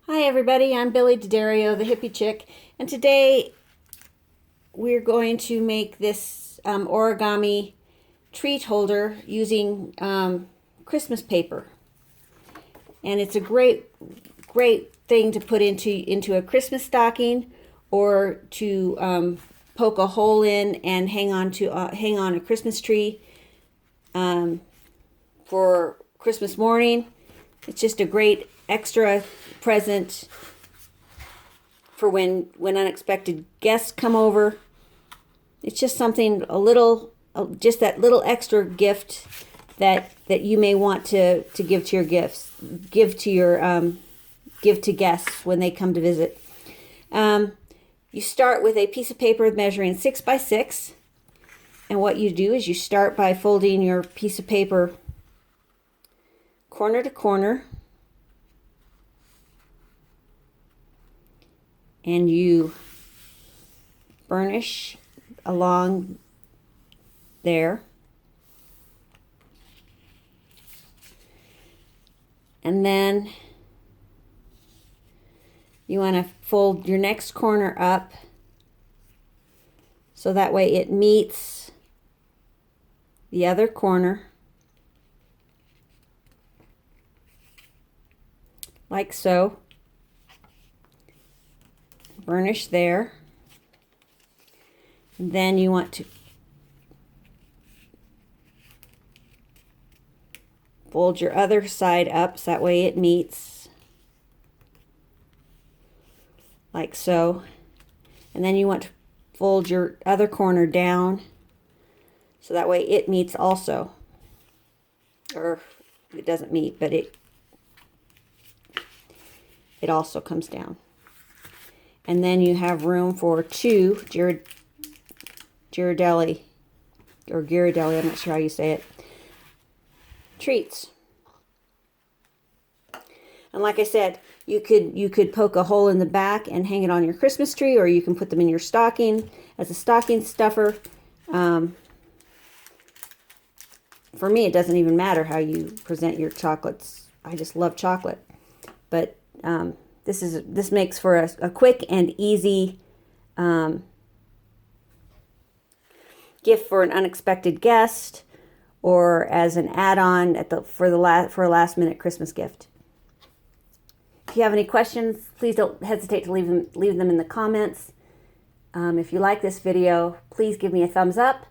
Hi everybody, I'm Billy D'Addario, the hippie chick, and today we're going to make this origami treat holder using Christmas paper. And it's a great thing to put into a Christmas stocking, or to poke a hole in and hang on a Christmas tree for Christmas morning. It's just a great extra present for when unexpected guests come over. It's just something just that little extra gift that you may want to give to your give to guests when they come to visit. You start with a piece of paper measuring 6 by 6, and what you do is you start by folding your piece of paper corner to corner, and you burnish along there, and then you want to fold your next corner up so that way it meets the other corner, like so. Burnish there. And then you want to fold your other side up so that way it meets, like so. And then you want to fold your other corner down so that way it meets also. Or it doesn't meet, but it also comes down. And then you have room for 2 Ghirardelli, or Ghiradelli, I'm not sure how you say it, treats. And like I said, you could poke a hole in the back and hang it on your Christmas tree, or you can put them in your stocking as a stocking stuffer. For me, it doesn't even matter how you present your chocolates. I just love chocolate. But this makes for a quick and easy gift for an unexpected guest, or as an add-on for a last-minute Christmas gift. If you have any questions, please don't hesitate to leave them in the comments. If you like this video, please give me a thumbs up.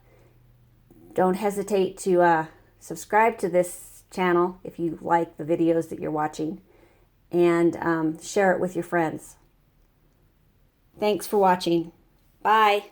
Don't hesitate to subscribe to this channel if you like the videos that you're watching, and share it with your friends. Thanks for watching. Bye.